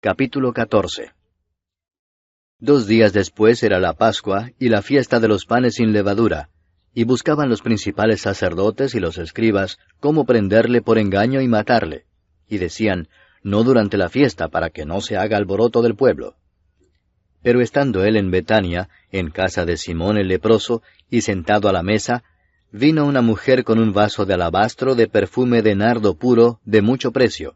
Capítulo 14. 2 días después era la Pascua y la fiesta de los panes sin levadura, y buscaban los principales sacerdotes y los escribas cómo prenderle por engaño y matarle. Y decían, no durante la fiesta, para que no se haga alboroto del pueblo. Pero estando él en Betania, en casa de Simón el leproso, y sentado a la mesa, vino una mujer con un vaso de alabastro de perfume de nardo puro de mucho precio.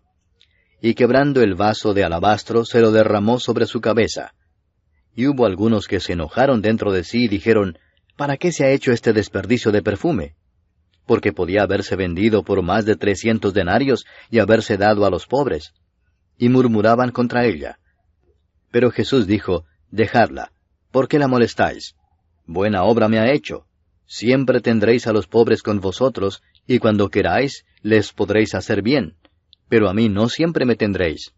Y quebrando el vaso de alabastro, se lo derramó sobre su cabeza. Y hubo algunos que se enojaron dentro de sí y dijeron, ¿para qué se ha hecho este desperdicio de perfume? Porque podía haberse vendido por más de 300 denarios y haberse dado a los pobres. Y murmuraban contra ella. Pero Jesús dijo, dejadla, ¿por qué la molestáis? Buena obra me ha hecho. Siempre tendréis a los pobres con vosotros, y cuando queráis, les podréis hacer bien. Pero a mí no siempre me tendréis.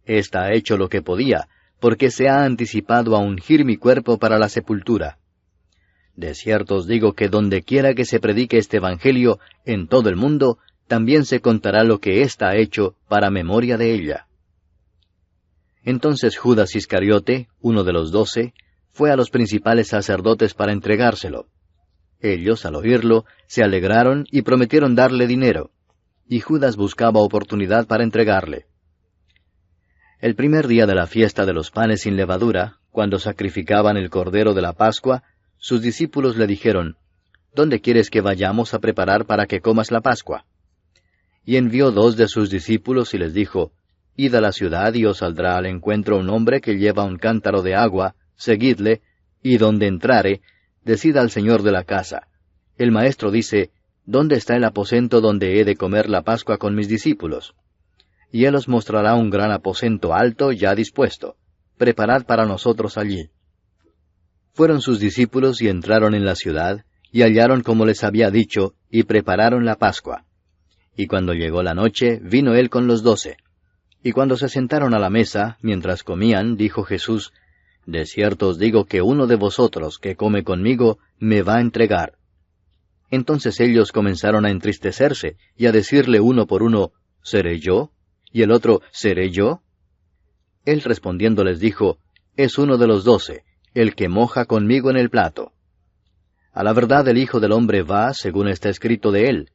Esta ha hecho lo que podía, porque se ha anticipado a ungir mi cuerpo para la sepultura. De cierto os digo que donde quiera que se predique este Evangelio en todo el mundo, también se contará lo que ésta ha hecho para memoria de ella. Entonces Judas Iscariote, uno de los 12, fue a los principales sacerdotes para entregárselo. Ellos, al oírlo, se alegraron y prometieron darle dinero, y Judas buscaba oportunidad para entregarle. El primer día de la fiesta de los panes sin levadura, cuando sacrificaban el cordero de la Pascua, sus discípulos le dijeron, ¿dónde quieres que vayamos a preparar para que comas la Pascua? Y envió 2 de sus discípulos y les dijo, Id a la ciudad y os saldrá al encuentro un hombre que lleva un cántaro de agua, seguidle, y donde entrare, decid al señor de la casa, el maestro dice, ¿dónde está el aposento donde he de comer la Pascua con mis discípulos? Y él os mostrará un gran aposento alto ya dispuesto. Preparad para nosotros allí. Fueron sus discípulos y entraron en la ciudad, y hallaron como les había dicho, y prepararon la Pascua. Y cuando llegó la noche, vino él con los 12. Y cuando se sentaron a la mesa, mientras comían, dijo Jesús, de cierto os digo que uno de vosotros que come conmigo me va a entregar. Entonces ellos comenzaron a entristecerse, y a decirle uno por uno, ¿seré yo? Y el otro, ¿seré yo? Él respondiendo les dijo, es uno de los 12, el que moja conmigo en el plato. A la verdad el Hijo del Hombre va, según está escrito de él.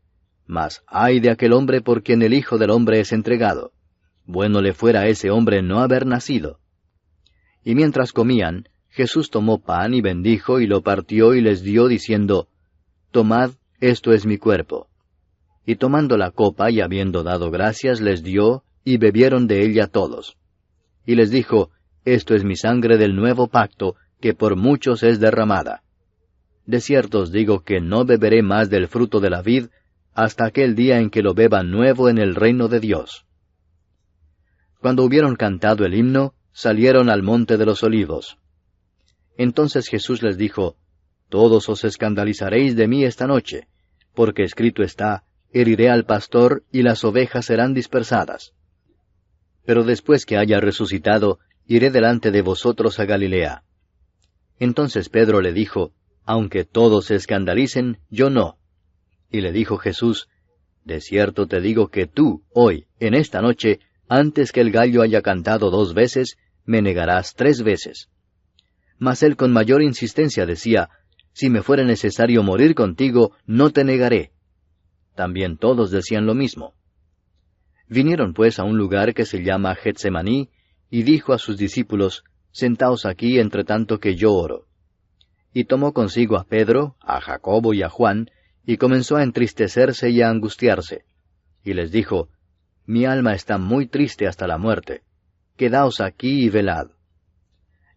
Mas ay de aquel hombre por quien el Hijo del Hombre es entregado. Bueno le fuera a ese hombre no haber nacido. Y mientras comían, Jesús tomó pan y bendijo y lo partió y les dio, diciendo, Tomad, esto es mi cuerpo. Y tomando la copa y habiendo dado gracias, les dio, y bebieron de ella todos. Y les dijo, Esto es mi sangre del nuevo pacto, que por muchos es derramada. De cierto os digo que no beberé más del fruto de la vid, hasta aquel día en que lo beba nuevo en el reino de Dios. Cuando hubieron cantado el himno, salieron al monte de los olivos. Entonces Jesús les dijo, Todos os escandalizaréis de mí esta noche, porque escrito está, heriré al pastor y las ovejas serán dispersadas. Pero después que haya resucitado, iré delante de vosotros a Galilea. Entonces Pedro le dijo, Aunque todos se escandalicen, yo no. Y le dijo Jesús, De cierto te digo que tú, hoy, en esta noche, antes que el gallo haya cantado 2 veces, me negarás 3 veces. Mas él con mayor insistencia decía, Si me fuera necesario morir contigo, no te negaré. También todos decían lo mismo. Vinieron pues a un lugar que se llama Getsemaní, y dijo a sus discípulos, Sentaos aquí entre tanto que yo oro. Y tomó consigo a Pedro, a Jacobo y a Juan, y comenzó a entristecerse y a angustiarse. Y les dijo, Mi alma está muy triste hasta la muerte. Quedaos aquí y velad.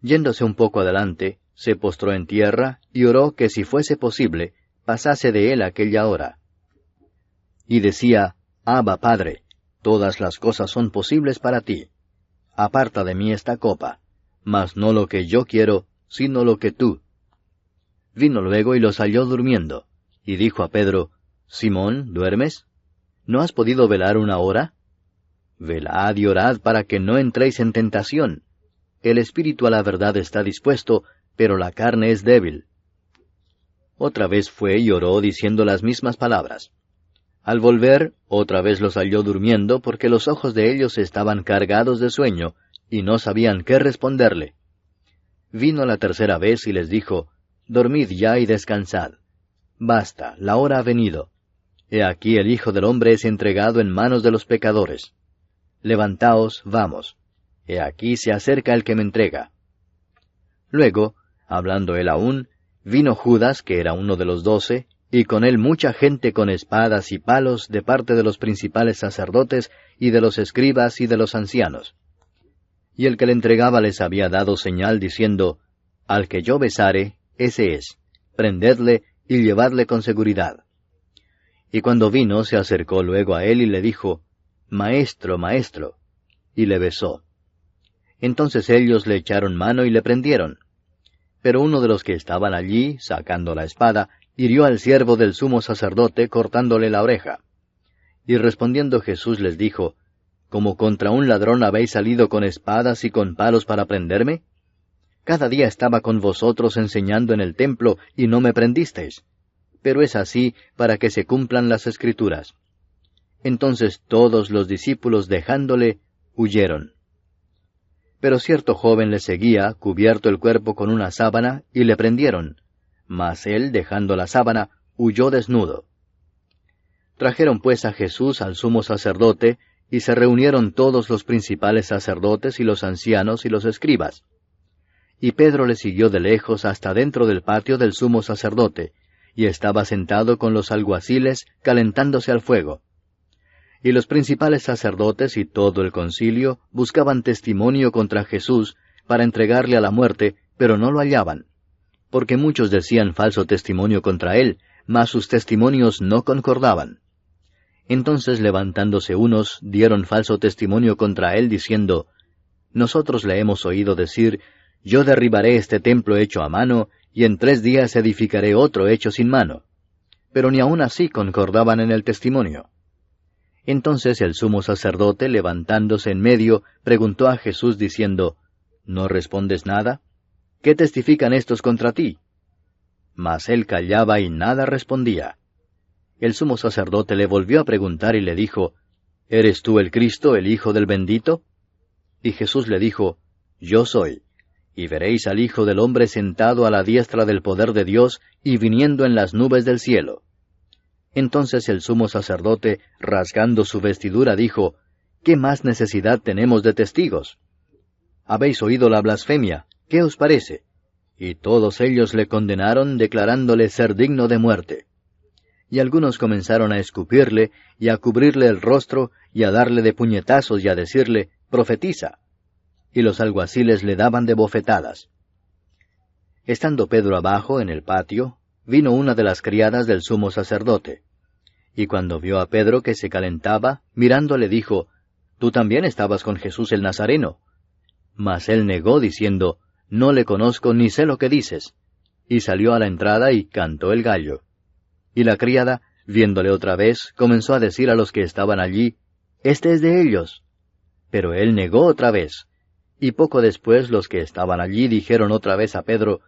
Yéndose un poco adelante, se postró en tierra, y oró que si fuese posible, pasase de él aquella hora. Y decía, Abba, Padre, todas las cosas son posibles para ti. Aparta de mí esta copa, mas no lo que yo quiero, sino lo que tú. Vino luego y los halló durmiendo, y dijo a Pedro, Simón, ¿duermes? ¿No has podido velar 1 hora? Velad y orad para que no entréis en tentación. El espíritu a la verdad está dispuesto, pero la carne es débil. Otra vez fue y oró diciendo las mismas palabras. Al volver, otra vez los halló durmiendo, porque los ojos de ellos estaban cargados de sueño, y no sabían qué responderle. Vino la tercera vez y les dijo, Dormid ya y descansad. Basta, la hora ha venido. He aquí el Hijo del Hombre es entregado en manos de los pecadores. Levantaos, vamos. He aquí se acerca el que me entrega. Luego, hablando él aún, vino Judas, que era uno de los 12, y con él mucha gente con espadas y palos de parte de los principales sacerdotes y de los escribas y de los ancianos. Y el que le entregaba les había dado señal diciendo, Al que yo besare, ese es, prendedle y llevadle con seguridad. Y cuando vino se acercó luego a él y le dijo, Maestro, maestro, y le besó. Entonces ellos le echaron mano y le prendieron. Pero uno de los que estaban allí, sacando la espada, hirió al siervo del sumo sacerdote, cortándole la oreja. Y respondiendo Jesús les dijo, ¿Como contra un ladrón habéis salido con espadas y con palos para prenderme? Cada día estaba con vosotros enseñando en el templo, y no me prendisteis. Pero es así para que se cumplan las Escrituras. Entonces todos los discípulos, dejándole, huyeron. Pero cierto joven le seguía, cubierto el cuerpo con una sábana, y le prendieron. Mas él, dejando la sábana, huyó desnudo. Trajeron pues a Jesús al sumo sacerdote, y se reunieron todos los principales sacerdotes y los ancianos y los escribas. Y Pedro le siguió de lejos hasta dentro del patio del sumo sacerdote, y estaba sentado con los alguaciles, calentándose al fuego. Y los principales sacerdotes y todo el concilio buscaban testimonio contra Jesús para entregarle a la muerte, pero no lo hallaban, porque muchos decían falso testimonio contra él, mas sus testimonios no concordaban. Entonces levantándose unos, dieron falso testimonio contra él, diciendo, Nosotros le hemos oído decir, Yo derribaré este templo hecho a mano, y en 3 días edificaré otro hecho sin mano. Pero ni aun así concordaban en el testimonio. Entonces el sumo sacerdote, levantándose en medio, preguntó a Jesús diciendo, ¿No respondes nada? ¿Qué testifican estos contra ti? Mas él callaba y nada respondía. El sumo sacerdote le volvió a preguntar y le dijo, ¿Eres tú el Cristo, el Hijo del bendito? Y Jesús le dijo, Yo soy. Y veréis al Hijo del hombre sentado a la diestra del poder de Dios y viniendo en las nubes del cielo. Entonces el sumo sacerdote, rasgando su vestidura, dijo, ¿Qué más necesidad tenemos de testigos? Habéis oído la blasfemia, ¿qué os parece? Y todos ellos le condenaron, declarándole ser digno de muerte. Y algunos comenzaron a escupirle, y a cubrirle el rostro, y a darle de puñetazos, y a decirle, profetiza. Y los alguaciles le daban de bofetadas. Estando Pedro abajo en el patio, vino una de las criadas del sumo sacerdote. Y cuando vio a Pedro que se calentaba, mirándole dijo, «Tú también estabas con Jesús el Nazareno». Mas él negó, diciendo, «No le conozco ni sé lo que dices». Y salió a la entrada y cantó el gallo. Y la criada, viéndole otra vez, comenzó a decir a los que estaban allí, «Este es de ellos». Pero él negó otra vez. Y poco después los que estaban allí dijeron otra vez a Pedro,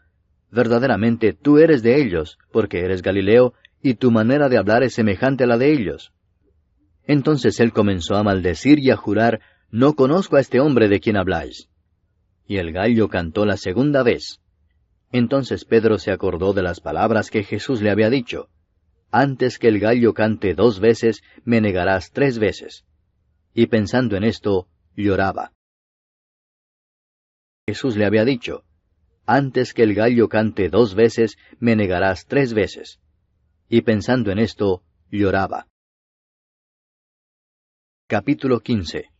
«Verdaderamente tú eres de ellos, porque eres Galileo, y tu manera de hablar es semejante a la de ellos». Entonces él comenzó a maldecir y a jurar, «No conozco a este hombre de quien habláis». Y el gallo cantó la segunda vez. Entonces Pedro se acordó de las palabras que Jesús le había dicho, «Antes que el gallo cante 2 veces, me negarás 3 veces». Y pensando en esto, lloraba. Jesús le había dicho, «Antes que el gallo cante 2 veces, me negarás 3 veces». Y pensando en esto, lloraba. Capítulo 15.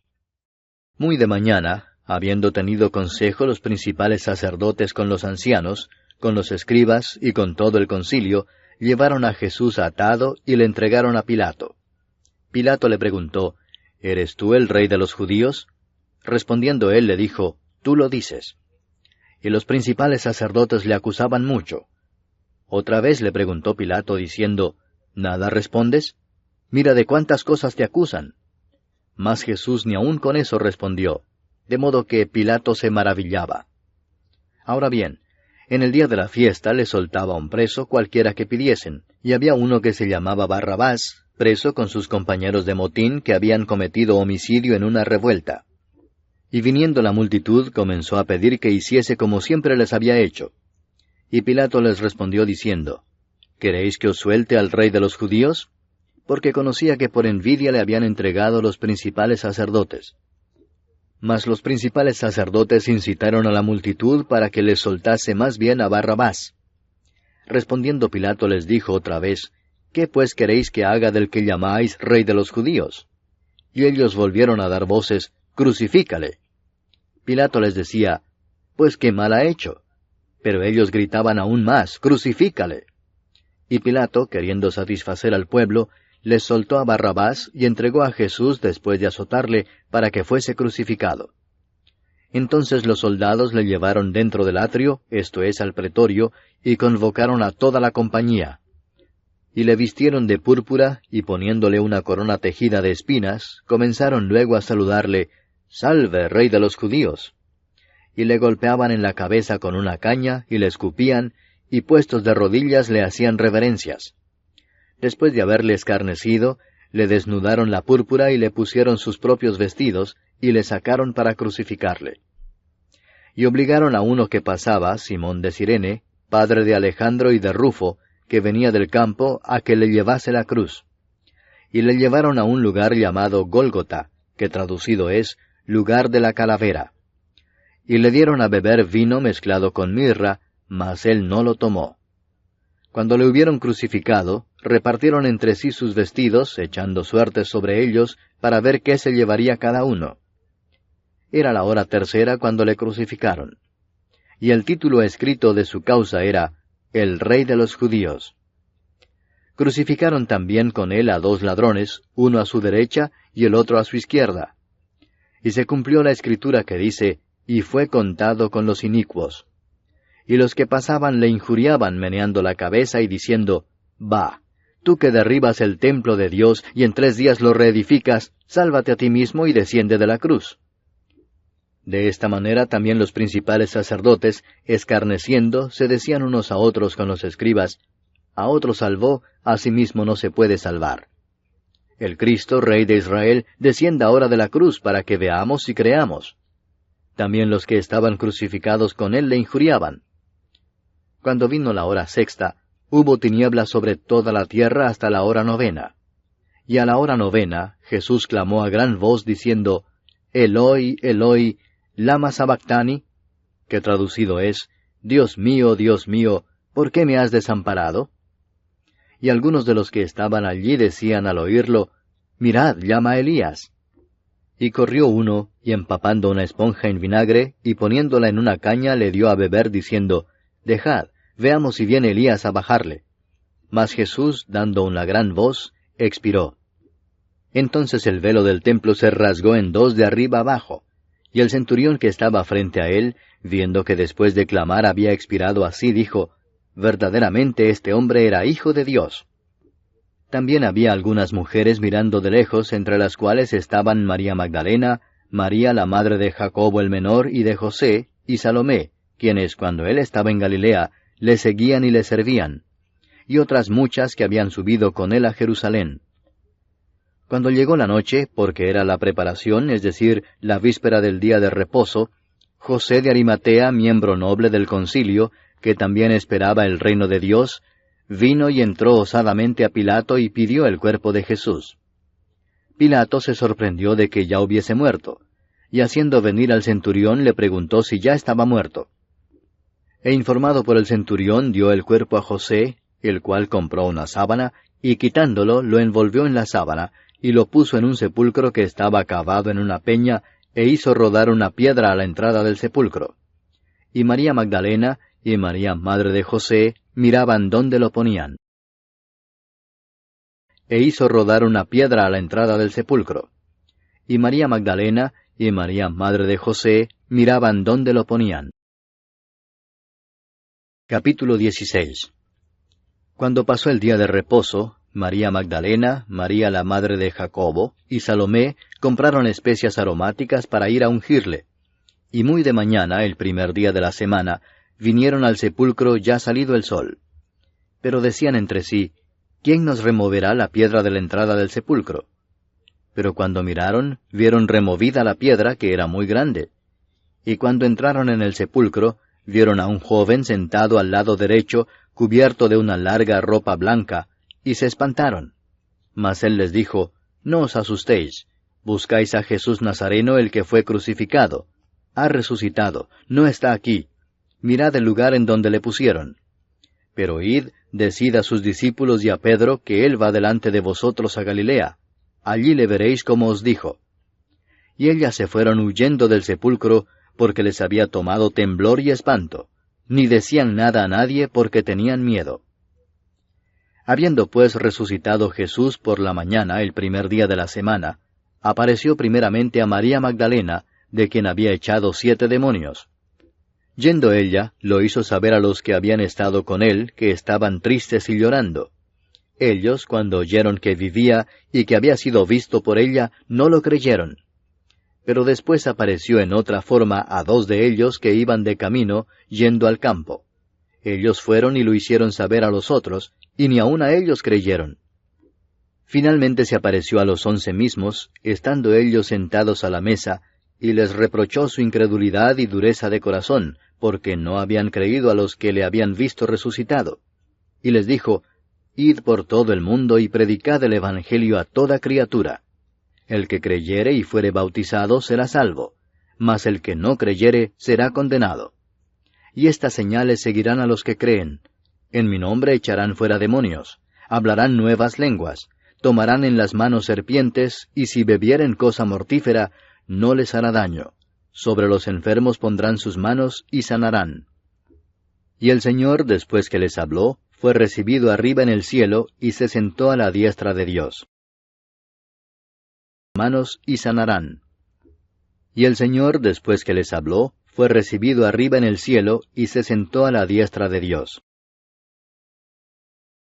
Muy de mañana, habiendo tenido consejo los principales sacerdotes con los ancianos, con los escribas y con todo el concilio, llevaron a Jesús atado y le entregaron a Pilato. Pilato le preguntó, «¿Eres tú el rey de los judíos?» Respondiendo él le dijo, «Tú lo dices». Y los principales sacerdotes le acusaban mucho. Otra vez le preguntó Pilato diciendo, «¿Nada respondes? Mira de cuántas cosas te acusan». Mas Jesús ni aun con eso respondió, de modo que Pilato se maravillaba. Ahora bien, en el día de la fiesta le soltaba un preso cualquiera que pidiesen, y había uno que se llamaba Barrabás, preso con sus compañeros de motín que habían cometido homicidio en una revuelta. Y viniendo la multitud comenzó a pedir que hiciese como siempre les había hecho. Y Pilato les respondió diciendo, ¿Queréis que os suelte al rey de los judíos? Porque conocía que por envidia le habían entregado los principales sacerdotes. Mas los principales sacerdotes incitaron a la multitud para que les soltase más bien a Barrabás. Respondiendo Pilato les dijo otra vez, ¿Qué pues queréis que haga del que llamáis rey de los judíos? Y ellos volvieron a dar voces, Crucifícale. Pilato les decía, Pues qué mal ha hecho. Pero ellos gritaban aún más, Crucifícale. Y Pilato, queriendo satisfacer al pueblo, les soltó a Barrabás y entregó a Jesús después de azotarle para que fuese crucificado. Entonces los soldados le llevaron dentro del atrio, esto es, al pretorio, y convocaron a toda la compañía. Y le vistieron de púrpura, y poniéndole una corona tejida de espinas, comenzaron luego a saludarle, «Salve, Rey de los judíos». Y le golpeaban en la cabeza con una caña, y le escupían, y puestos de rodillas le hacían reverencias. Después de haberle escarnecido, le desnudaron la púrpura y le pusieron sus propios vestidos, y le sacaron para crucificarle. Y obligaron a uno que pasaba, Simón de Cirene, padre de Alejandro y de Rufo, que venía del campo, a que le llevase la cruz. Y le llevaron a un lugar llamado Gólgota, que traducido es, lugar de la calavera. Y le dieron a beber vino mezclado con mirra, mas él no lo tomó. Cuando le hubieron crucificado, repartieron entre sí sus vestidos, echando suertes sobre ellos, para ver qué se llevaría cada uno. Era la hora tercera cuando le crucificaron. Y el título escrito de su causa era, El Rey de los Judíos. Crucificaron también con él a 2 ladrones, uno a su derecha y el otro a su izquierda. Y se cumplió la escritura que dice, y fue contado con los inicuos. Y los que pasaban le injuriaban meneando la cabeza y diciendo, Va, tú que derribas el templo de Dios y en 3 días lo reedificas, sálvate a ti mismo y desciende de la cruz. De esta manera también los principales sacerdotes, escarneciendo, se decían unos a otros con los escribas, A otro salvó, a sí mismo no se puede salvar. El Cristo, Rey de Israel, descienda ahora de la cruz para que veamos y creamos. También los que estaban crucificados con él le injuriaban. Cuando vino la hora sexta, hubo tinieblas sobre toda la tierra hasta la hora 9. Y a la hora 9, Jesús clamó a gran voz diciendo, Eloi, Eloi, lama sabactani, que traducido es, Dios mío, ¿por qué me has desamparado? Y algunos de los que estaban allí decían al oírlo, Mirad, llama a Elías. Y corrió uno, y empapando una esponja en vinagre, y poniéndola en una caña le dio a beber, diciendo, Dejad, veamos si viene Elías a bajarle. Mas Jesús, dando una gran voz, expiró. Entonces el velo del templo se rasgó en 2 de arriba abajo, y el centurión que estaba frente a él, viendo que después de clamar había expirado así, dijo, Verdaderamente este hombre era hijo de Dios. También había algunas mujeres mirando de lejos, entre las cuales estaban María Magdalena, María la madre de Jacobo el menor y de José, y Salomé, quienes cuando él estaba en Galilea, le seguían y le servían, y otras muchas que habían subido con él a Jerusalén. Cuando llegó la noche, porque era la preparación, es decir, la víspera del día de reposo, José de Arimatea, miembro noble del concilio, que también esperaba el reino de Dios, vino y entró osadamente a Pilato y pidió el cuerpo de Jesús. Pilato se sorprendió de que ya hubiese muerto, y haciendo venir al centurión le preguntó si ya estaba muerto. E informado por el centurión dio el cuerpo a José, el cual compró una sábana, y quitándolo lo envolvió en la sábana, y lo puso en un sepulcro que estaba cavado en una peña, e hizo rodar una piedra a la entrada del sepulcro. Y María Magdalena y María madre de José miraban dónde lo ponían. E hizo rodar una piedra a la entrada del sepulcro. Y María Magdalena y María madre de José miraban dónde lo ponían. Capítulo 16. Cuando pasó el día de reposo, María Magdalena, María la madre de Jacobo y Salomé compraron especias aromáticas para ir a ungirle. Y muy de mañana, el primer día de la semana, vinieron al sepulcro ya salido el sol. Pero decían entre sí, ¿quién nos removerá la piedra de la entrada del sepulcro? Pero cuando miraron, vieron removida la piedra, que era muy grande. Y cuando entraron en el sepulcro, vieron a un joven sentado al lado derecho, cubierto de una larga ropa blanca, y se espantaron. Mas él les dijo, No os asustéis, buscáis a Jesús Nazareno, el que fue crucificado. Ha resucitado, no está aquí. Mirad el lugar en donde le pusieron. Pero id, decid a sus discípulos y a Pedro que él va delante de vosotros a Galilea. Allí le veréis como os dijo. Y ellas se fueron huyendo del sepulcro, porque les había tomado temblor y espanto. Ni decían nada a nadie porque tenían miedo. Habiendo pues resucitado Jesús por la mañana, el primer día de la semana, apareció primeramente a María Magdalena, de quien había echado 7 demonios. Yendo ella, lo hizo saber a los que habían estado con él, que estaban tristes y llorando. Ellos, cuando oyeron que vivía y que había sido visto por ella, no lo creyeron. Pero después apareció en otra forma a 2 de ellos que iban de camino, yendo al campo. Ellos fueron y lo hicieron saber a los otros, y ni aun a ellos creyeron. Finalmente se apareció a los 11 mismos, estando ellos sentados a la mesa, y les reprochó su incredulidad y dureza de corazón, porque no habían creído a los que le habían visto resucitado. Y les dijo, Id por todo el mundo y predicad el Evangelio a toda criatura. El que creyere y fuere bautizado será salvo, mas el que no creyere será condenado. Y estas señales seguirán a los que creen. En mi nombre echarán fuera demonios, hablarán nuevas lenguas, tomarán en las manos serpientes, y si bebieren cosa mortífera, no les hará daño. Sobre los enfermos pondrán sus manos y sanarán. Y el Señor, después que les habló, fue recibido arriba en el cielo, y se sentó a la diestra de Dios. Manos y sanarán. Y el Señor, después que les habló, fue recibido arriba en el cielo, y se sentó a la diestra de Dios.